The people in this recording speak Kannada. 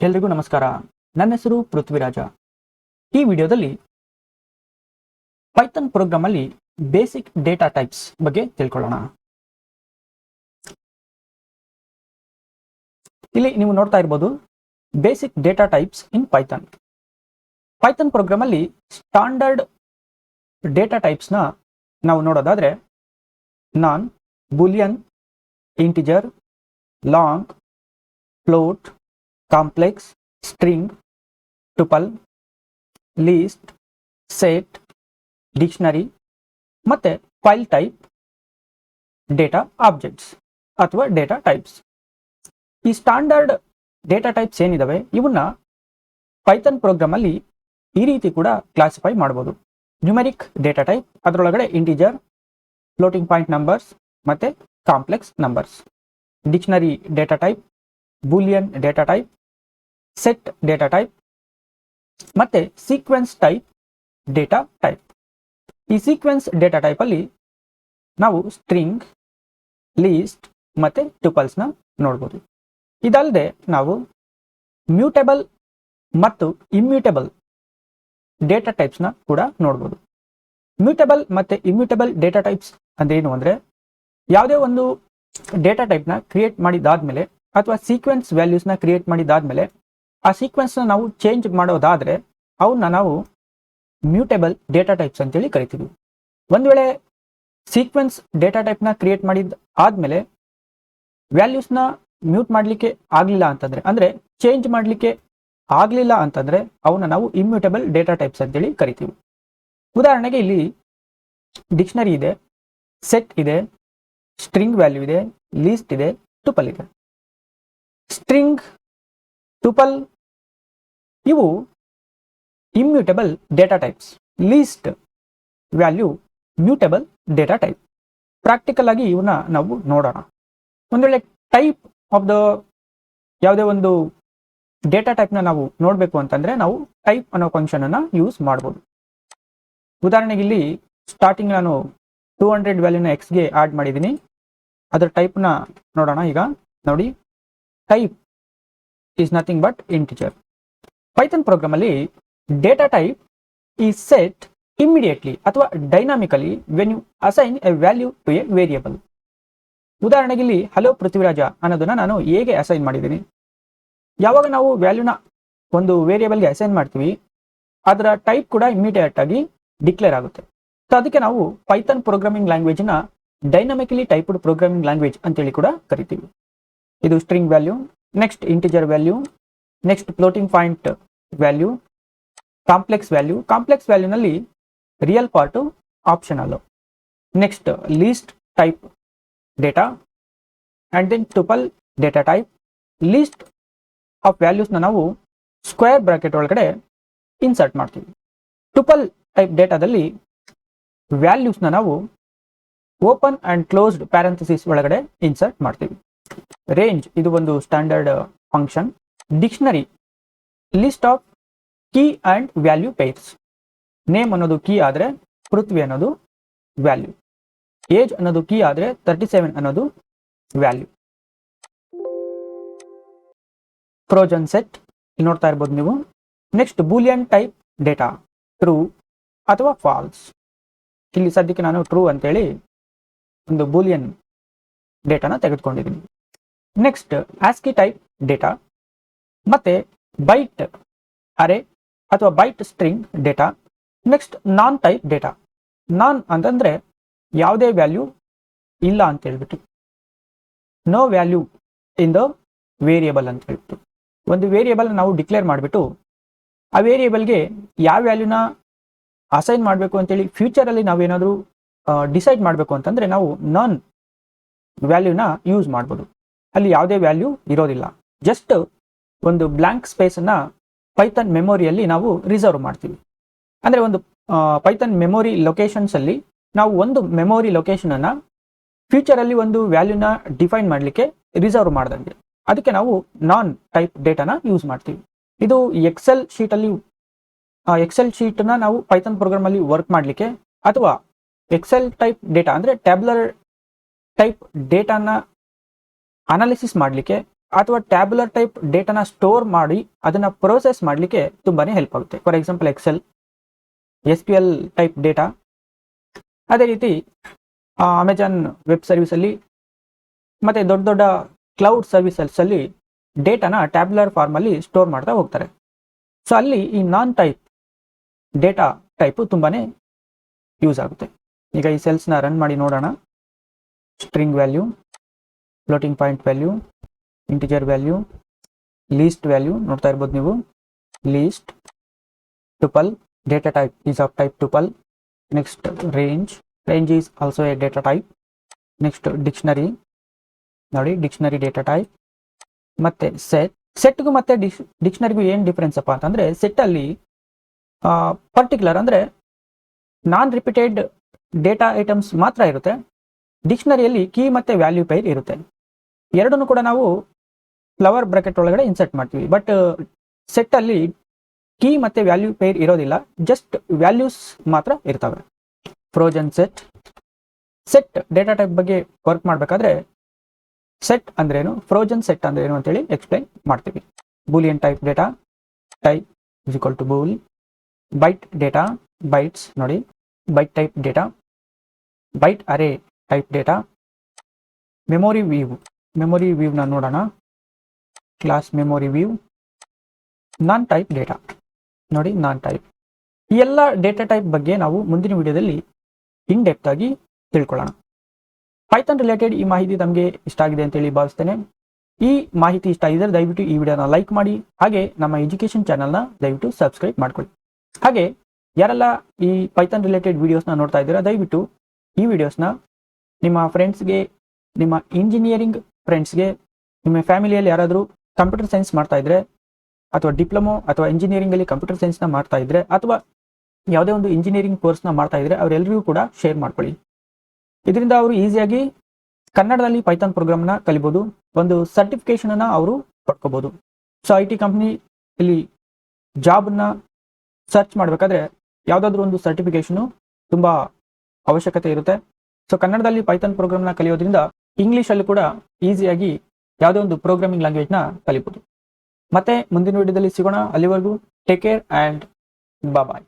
ಎಲ್ರಿಗೂ ನಮಸ್ಕಾರ. ನನ್ನ ಹೆಸರು ಪೃಥ್ವಿರಾಜ. ಈ ವಿಡಿಯೋದಲ್ಲಿ ಪೈಥಾನ್ ಪ್ರೋಗ್ರಾಮ್ ಅಲ್ಲಿ ಬೇಸಿಕ್ ಡೇಟಾ ಟೈಪ್ಸ್ ಬಗ್ಗೆ ತಿಳ್ಕೊಳ್ಳೋಣ. ಇಲ್ಲಿ ನೀವು ನೋಡ್ತಾ ಇರಬಹುದು basic data types in Python. Python program ಅಲ್ಲಿ ಸ್ಟ್ಯಾಂಡರ್ಡ್ ಡೇಟಾ ಟೈಪ್ಸ್ ನ ನಾವು ನೋಡೋದಾದ್ರೆ none, boolean, integer, long, float, complex, string, tuple, list, set, dictionary ಮತ್ತೆ ಫೈಲ್ ಟೈಪ್, ಡೇಟಾ ಆಬ್ಜೆಕ್ಟ್ಸ್ ಅಥವಾ ಡೇಟಾ ಟೈಪ್ಸ್. ಈ ಸ್ಟ್ಯಾಂಡರ್ಡ್ ಡೇಟಾ ಟೈಪ್ಸ್ ಏನಿದಾವೆ ಇವನ್ನ ಪೈಥಾನ್ ಪ್ರೋಗ್ರಾಮ್ ಅಲ್ಲಿ ಈ ರೀತಿ ಕೂಡ ಕ್ಲಾಸಿಫೈ ಮಾಡಬಹುದು. ನ್ಯೂಮೆರಿಕ್ ಡೇಟಾ ಟೈಪ್, ಅದರೊಳಗಡೆ ಇಂಟಿಜರ್, ಫ್ಲೋಟಿಂಗ್ ಪಾಯಿಂಟ್ ನಂಬರ್ಸ್ ಮತ್ತೆ complex numbers. Dictionary data type, Boolean data type, set data type ಮತ್ತೆ ಸೀಕ್ವೆನ್ಸ್ ಟೈಪ್ ಡೇಟಾ ಟೈಪ್. ಈ ಸೀಕ್ವೆನ್ಸ್ ಡೇಟಾ ಟೈಪ್ ಅಲ್ಲಿ ನಾವು ಸ್ಟ್ರಿಂಗ್, ಲೀಸ್ಟ್ ಮತ್ತೆ ಟ್ಯುಪಲ್ಸ್ ನ ನೋಡಬಹುದು. ಇದಲ್ಲದೆ ನಾವು ಮ್ಯೂಟೇಬಲ್ ಮತ್ತು ಇಮ್ಯೂಟೇಬಲ್ ಡೇಟಾ ಟೈಪ್ಸ್ ನ ಕೂಡ ನೋಡಬಹುದು. ಮ್ಯೂಟೇಬಲ್ ಮತ್ತೆ ಇಮ್ಯೂಟೇಬಲ್ ಡೇಟಾ ಟೈಪ್ಸ್ ಅಂದ್ರೆ ಏನು ಅಂದ್ರೆ, ಯಾವುದೇ ಒಂದು ಡೇಟಾ ಟೈಪ್ ನ ಕ್ರಿಯೇಟ್ ಮಾಡಿದಾದ್ಮೇಲೆ ಅಥವಾ ಸೀಕ್ವೆನ್ಸ್ ವ್ಯಾಲ್ಯೂಸ್ ನ ಕ್ರಿಯೇಟ್ ಮಾಡಿದಾದ್ಮೇಲೆ ಆ ಸೀಕ್ವೆನ್ಸ್ ನ ನಾವು ಚೇಂಜ್ ಮಾಡೋದಾದ್ರೆ ಅವನ್ನ ನಾವು ಮ್ಯೂಟೇಬಲ್ ಡೇಟಾ ಟೈಪ್ಸ್ ಅಂತೇಳಿ ಕರಿತೀವಿ. ಒಂದ್ ವೇಳೆ ಸೀಕ್ವೆನ್ಸ್ ಡೇಟಾ ಟೈಪ್ ನ ಕ್ರಿಯೇಟ್ ಮಾಡಿದ ಆದ್ಮೇಲೆ ವ್ಯಾಲ್ಯೂಸ್ ನ ಮ್ಯೂಟ್ ಮಾಡ್ಲಿಕ್ಕೆ ಆಗ್ಲಿಲ್ಲ ಅಂತಂದ್ರೆ, ಅಂದ್ರೆ ಚೇಂಜ್ ಮಾಡ್ಲಿಕ್ಕೆ ಆಗ್ಲಿಲ್ಲ ಅಂತಂದ್ರೆ ಅವನ್ನ ನಾವು ಇಮ್ಯೂಟೇಬಲ್ ಡೇಟಾ ಟೈಪ್ಸ್ ಅಂತೇಳಿ ಕರಿತೀವಿ. ಉದಾಹರಣೆಗೆ ಇಲ್ಲಿ ಡಿಕ್ಷನರಿ ಇದೆ, ಸೆಟ್ ಇದೆ, ಸ್ಟ್ರಿಂಗ್ ವ್ಯಾಲ್ಯೂ ಇದೆ, ಲೀಸ್ಟ್ ಇದೆ, ಟುಪಲ್ ಇದೆ. ಸ್ಟ್ರಿಂಗ್, ಟುಪಲ್ ಇವು immutable data types. List value mutable data type. Practical ಆಗಿ ಇವನ್ನ ನಾವು ನೋಡೋಣ. ಒಂದು ವೇಳೆ ಟೈಪ್ ಆಫ್ ದ ಯಾವುದೇ ಒಂದು ಡೇಟಾ ಟೈಪ್ ನ ನಾವು ನೋಡಬೇಕು ಅಂತಂದ್ರೆ ನಾವು ಟೈಪ್ ಅನ್ನೋ ಫಂಕ್ಷನ್ ಅನ್ನ ಯೂಸ್ ಮಾಡಬಹುದು. ಉದಾಹರಣೆಗೆ ಇಲ್ಲಿ ಸ್ಟಾರ್ಟಿಂಗ್ ನಾನು 200 ವ್ಯಾಲ್ಯೂನ ಎಕ್ಸ್ ಗೆ ಆಡ್ ಮಾಡಿದ್ದೀನಿ. ಅದರ ಟೈಪ್ ನ ನೋಡೋಣ. ಈಗ ನೋಡಿ, type is nothing but integer. Python program ಅಲ್ಲಿ data type is set immediately ಅಥವಾ dynamically when you assign a value to a variable. ಉದಾಹರಣೆಗೆ ಇಲ್ಲಿ ಹಲೋ ಪೃಥ್ವಿರಾಜ ಅನ್ನೋದನ್ನ ನಾನು ಹೇಗೆ ಅಸೈನ್ ಮಾಡಿದ್ದೀನಿ. ಯಾವಾಗ ನಾವು ವ್ಯಾಲ್ಯೂನ ಒಂದು ವೇರಿಯೇಬಲ್ಗೆ ಅಸೈನ್ ಮಾಡ್ತೀವಿ ಅದರ ಟೈಪ್ ಕೂಡ ಇಮಿಡಿಯೇಟ್ ಆಗಿ ಡಿಕ್ಲೇರ್ ಆಗುತ್ತೆ. ಸೊ ಅದಕ್ಕೆ ನಾವು ಪೈಥಾನ್ ಪ್ರೋಗ್ರಾಮಿಂಗ್ ಲ್ಯಾಂಗ್ವೇಜ್ ನ ಡೈನಾಮಿಕಲಿ ಟೈಪ್ಡ್ ಪ್ರೋಗ್ರಾಮಿಂಗ್ ಲ್ಯಾಂಗ್ವೇಜ್ ಅಂತೇಳಿ ಕೂಡ ಕರಿತೀವಿ. ಇದು string value, next integer value, next floating point value, complex value. Complex ವ್ಯಾಲ್ಯೂನಲ್ಲಿ real part optional. Next list type data and then tuple data type. List of ವ್ಯಾಲ್ಯೂಸ್ನ ನಾವು ಸ್ಕ್ವೇರ್ ಬ್ರಾಕೆಟ್ ಒಳಗಡೆ ಇನ್ಸರ್ಟ್ ಮಾಡ್ತೀವಿ. ಟುಪಲ್ ಟೈಪ್ ಡೇಟಾದಲ್ಲಿ ವ್ಯಾಲ್ಯೂಸ್ನ ನಾವು ಓಪನ್ ಅಂಡ್ ಕ್ಲೋಸ್ಡ್ ಪ್ಯಾರಂಥಸಿಸ್ ಒಳಗಡೆ ಇನ್ಸರ್ಟ್ ಮಾಡ್ತೀವಿ. ರೇಂಜ್ ಇದು ಒಂದು standard function. Dictionary list of key and value pairs. Name ಅನ್ನೋದು ಕೀ ಆದ್ರೆ ಪೃಥ್ವಿ ಅನ್ನೋದು ವ್ಯಾಲ್ಯೂ. ಏಜ್ ಅನ್ನೋದು ಕೀ ಆದ್ರೆ 37 ಅನ್ನೋದು ವ್ಯಾಲ್ಯೂ. ಟ್ರೋಜನ್ ಸೆಟ್ ನೋಡ್ತಾ ಇರ್ಬೋದು ನೀವು. Next boolean type data, true ಅಥವಾ ಫಾಲ್ಸ್. ಇಲ್ಲಿ ಸದ್ಯಕ್ಕೆ ನಾನು ಟ್ರೂ ಅಂತೇಳಿ ಒಂದು ಬೂಲಿಯನ್ ಡೇಟಾನ ತೆಗೆದುಕೊಂಡಿದ್ದೀನಿ. ನೆಕ್ಸ್ಟ್ ಆಸ್ಕಿ ಟೈಪ್ ಡೇಟಾ ಮತ್ತೆ ಬೈಟ್ ಅರೆ ಅಥವಾ byte string data. Next none type data. None ಅಂತಂದ್ರೆ ಯಾವುದೇ ವ್ಯಾಲ್ಯೂ ಇಲ್ಲ ಅಂತ ಹೇಳ್ಬಿಟ್ಟು, no value in the variable ಅಂತ ಹೇಳ್ಬಿಟ್ಟು. ಒಂದು ವೇರಿಯೇಬಲ್ ನಾವು ಡಿಕ್ಲೇರ್ ಮಾಡಿಬಿಟ್ಟು ಆ ವೇರಿಯೇಬಲ್ಗೆ ಯಾವ ವ್ಯಾಲ್ಯೂನ ಅಸೈನ್ ಮಾಡಬೇಕು ಅಂತೇಳಿ ಫ್ಯೂಚರಲ್ಲಿ ನಾವೇನಾದರೂ ಡಿಸೈಡ್ ಮಾಡಬೇಕು ಅಂತಂದ್ರೆ ನಾವು ನಾನ್ ವ್ಯಾಲ್ಯೂನ ಯೂಸ್ ಮಾಡ್ಬೋದು. ಅಲ್ಲಿ ಯಾವುದೇ ವ್ಯಾಲ್ಯೂ ಇರೋದಿಲ್ಲ. ಜಸ್ಟ್ ಒಂದು ಬ್ಲಾಂಕ್ ಸ್ಪೇಸ್ ಅನ್ನ ಪೈಥಾನ್ ಮೆಮೊರಿಯಲ್ಲಿ ನಾವು ರಿಸರ್ವ್ ಮಾಡ್ತೀವಿ. ಅಂದ್ರೆ ಒಂದು ಪೈಥಾನ್ ಮೆಮೊರಿ ಲೊಕೇಶನ್ಸ್ ಅಲ್ಲಿ ನಾವು ಒಂದು ಮೆಮೊರಿ ಲೊಕೇಶನ್ ಅನ್ನ ಫ್ಯೂಚರ್ ಅಲ್ಲಿ ಒಂದು ವ್ಯಾಲ್ಯೂನ ಡಿಫೈನ್ ಮಾಡಲಿಕ್ಕೆ ರಿಸರ್ವ್ ಮಾಡ್ದಂಗೆ. ಅದಕ್ಕೆ ನಾವು ನಾನ್ ಟೈಪ್ ಡೇಟಾನ ಯೂಸ್ ಮಾಡ್ತೀವಿ. ಇದು ಎಕ್ಸೆಲ್ ಶೀಟ್ ಅಲ್ಲಿ ಎಕ್ಸೆಲ್ ಶೀಟ್ ನ ನಾವು ಪೈಥಾನ್ ಪ್ರೋಗ್ರಾಮ್ ಅಲ್ಲಿ ವರ್ಕ್ ಮಾಡಲಿಕ್ಕೆ ಅಥವಾ ಎಕ್ಸೆಲ್ ಟೈಪ್ ಡೇಟಾ ಅಂದ್ರೆ ಟ್ಯಾಬ್ಯುಲರ್ ಟೈಪ್ ಡೇಟಾನ ಅನಾಲಿಸಿಸ್ ಮಾಡಲಿಕ್ಕೆ ಅಥವಾ ಟ್ಯಾಬ್ಯುಲರ್ ಟೈಪ್ ಡೇಟಾನ ಸ್ಟೋರ್ ಮಾಡಿ ಅದನ್ನ ಪ್ರೊಸೆಸ್ ಮಾಡಲಿಕ್ಕೆ ತುಂಬಾನೇ ಹೆಲ್ಪ್ ಆಗುತ್ತೆ. For example Excel, SQL type data. ಅದೇ ರೀತಿ ಅಮೆಜಾನ್ ವೆಬ್ ಸರ್ವಿಸ್ ಅಲ್ಲಿ ಮತ್ತೆ ದೊಡ್ಡ ದೊಡ್ಡ ಕ್ಲೌಡ್ ಸರ್ವಿಸಸ್ ಅಲ್ಲಿ ಡೇಟಾನ ಟ್ಯಾಬ್ಯುಲರ್ ಫಾರ್ಮ್ ಅಲ್ಲಿ ಸ್ಟೋರ್ ಮಾಡ್ತಾ ಹೋಗ್ತಾರೆ. ಸೊ ಅಲ್ಲಿ ಈ ನಾನ್ ಟೈಪ್ ಡೇಟಾ ಟೈಪ್ ತುಂಬಾನೇ ಯೂಸ್ ಆಗುತ್ತೆ. ಈಗ ಈ ಸೆಲ್ಸ್ನ ರನ್ ಮಾಡಿ ನೋಡೋಣ. String value, floating point value, integer value, list value ನೋಡ್ತಾ ಇರ್ಬೋದು ನೀವು. List, tuple, data type is of type tuple. Next range is also a data type. Next dictionary, ನೋಡಿ ಡಿಕ್ಷನರಿ ಡೇಟಾ ಟೈಪ್. ಮತ್ತೆ ಸೆಟ್ಗೂ ಮತ್ತೆ ಡಿಕ್ಷನರಿಗೂ ಏನು ಡಿಫ್ರೆನ್ಸ್ ಅಪ್ಪ ಅಂತಂದ್ರೆ, ಸೆಟ್ ಅಲ್ಲಿ ಪರ್ಟಿಕ್ಯುಲರ್ ಅಂದ್ರೆ ನಾನ್ ರಿಪೀಟೆಡ್ ಡೇಟಾ ಐಟಮ್ಸ್ ಮಾತ್ರ ಇರುತ್ತೆ. ಡಿಕ್ಷನರಿಯಲ್ಲಿ ಕೀ ಮತ್ತೆ ವ್ಯಾಲ್ಯೂ ಪೈರ್ ಇರುತ್ತೆ. ಎರಡನ್ನು ಕೂಡ ನಾವು ಫ್ಲವರ್ ಬ್ರಾಕೆಟ್ ಒಳಗಡೆ ಇನ್ಸರ್ಟ್ ಮಾಡ್ತೀವಿ. ಬಟ್ ಸೆಟ್ ಅಲ್ಲಿ ಕೀ ಮತ್ತೆ ವ್ಯಾಲ್ಯೂ ಪೈರ್ ಇರೋದಿಲ್ಲ, ಜಸ್ಟ್ ವ್ಯಾಲ್ಯೂಸ್ ಮಾತ್ರ ಇರ್ತವೆ. ಫ್ರೋಜನ್ ಸೆಟ್ ಡೇಟಾ ಟೈಪ್ ಬಗ್ಗೆ ವರ್ಕ್ ಮಾಡಬೇಕಾದ್ರೆ ಸೆಟ್ ಅಂದ್ರೇನು, ಫ್ರೋಜನ್ ಸೆಟ್ ಅಂದ್ರೇನು ಅಂತೇಳಿ ಎಕ್ಸ್ಪ್ಲೈನ್ ಮಾಡ್ತೀವಿ. Boolean type data type is equal to bool. Byte data, bytes ನೋಡಿ, byte type data, byte array type data. Memory ವ್ಯೂನ ನೋಡೋಣ. Class memory view. None type data ನೋಡಿ, ನಾನ್ ಟೈಪ್. ಈ ಎಲ್ಲ ಡೇಟಾ ಟೈಪ್ ಬಗ್ಗೆ ನಾವು ಮುಂದಿನ ವಿಡಿಯೋದಲ್ಲಿ ಇನ್ ಡೆಪ್ತ್ ಆಗಿ ತಿಳ್ಕೊಳ್ಳೋಣ. ಪೈಥಾನ್ ರಿಲೇಟೆಡ್ ಈ ಮಾಹಿತಿ ತಮಗೆ ಇಷ್ಟ ಆಗಿದೆ ಅಂತೇಳಿ ಭಾವಿಸ್ತೇನೆ. ಈ ಮಾಹಿತಿ ಇಷ್ಟ ಆಗಿದ್ರೆ ದಯವಿಟ್ಟು ಈ ವಿಡಿಯೋನ ಲೈಕ್ ಮಾಡಿ, ಹಾಗೆ ನಮ್ಮ ಎಜುಕೇಶನ್ ಚಾನಲ್ನ ದಯವಿಟ್ಟು ಸಬ್ಸ್ಕ್ರೈಬ್ ಮಾಡ್ಕೊಳ್ಳಿ. ಹಾಗೆ ಯಾರೆಲ್ಲ ಈ ಪೈಥಾನ್ ರಿಲೇಟೆಡ್ ವಿಡಿಯೋಸ್ನ ನೋಡ್ತಾ ಇದ್ದೀರಾ, ದಯವಿಟ್ಟು ಈ ವಿಡಿಯೋಸ್ನ ನಿಮ್ಮ ಫ್ರೆಂಡ್ಸ್ಗೆ, ನಿಮ್ಮ ಇಂಜಿನಿಯರಿಂಗ್ ಫ್ರೆಂಡ್ಸ್ಗೆ, ನಿಮ್ಮ ಫ್ಯಾಮಿಲಿಯಲ್ಲಿ ಯಾರಾದರೂ ಕಂಪ್ಯೂಟರ್ ಸೈನ್ಸ್ ಮಾಡ್ತಾ ಇದ್ರೆ, ಅಥವಾ ಡಿಪ್ಲೊಮೊ ಅಥವಾ ಇಂಜಿನಿಯರಿಂಗ್ ಅಲ್ಲಿ ಕಂಪ್ಯೂಟರ್ ಸೈನ್ಸ್ನ ಮಾಡ್ತಾ ಇದ್ರೆ, ಅಥವಾ ಯಾವುದೇ ಒಂದು ಇಂಜಿನಿಯರಿಂಗ್ ಕೋರ್ಸ್ನ ಮಾಡ್ತಾ ಇದ್ರೆ ಅವರೆಲ್ಲರಿಗೂ ಕೂಡ ಶೇರ್ ಮಾಡ್ಕೊಳ್ಳಿ. ಇದರಿಂದ ಅವರು ಈಸಿಯಾಗಿ ಕನ್ನಡದಲ್ಲಿ ಪೈಥಾನ್ ಪ್ರೋಗ್ರಾಮ್ನ ಕಲಿಬೋದು, ಒಂದು ಸರ್ಟಿಫಿಕೇಶನ್ ಅನ್ನ ಅವರು ಪಡ್ಕೋಬಹುದು. ಸೊ IT ಕಂಪ್ನಿ ಇಲ್ಲಿ ಜಾಬ್ನ ಸರ್ಚ್ ಮಾಡಬೇಕಾದ್ರೆ ಯಾವುದಾದ್ರೂ ಒಂದು ಸರ್ಟಿಫಿಕೇಶನ್ ತುಂಬಾ ಅವಶ್ಯಕತೆ ಇರುತ್ತೆ. ಸೊ ಕನ್ನಡದಲ್ಲಿ ಪೈಥಾನ್ ಪ್ರೋಗ್ರಾಮ್ನ ಕಲಿಯೋದ್ರಿಂದ ಇಂಗ್ಲಿಷಲ್ಲೂ ಕೂಡ ಈಸಿಯಾಗಿ ಯಾವುದೇ ಒಂದು ಪ್ರೋಗ್ರಾಮಿಂಗ್ ಲ್ಯಾಂಗ್ವೇಜ್ನ ಕಲಿಬೋದು. ಮತ್ತೆ ಮುಂದಿನ ವಿಡಿಯೋದಲ್ಲಿ ಸಿಗೋಣ. ಅಲ್ಲಿವರೆಗೂ ಟೇಕ್ ಕೇರ್ ಆ್ಯಂಡ್ ಬಾಯ್.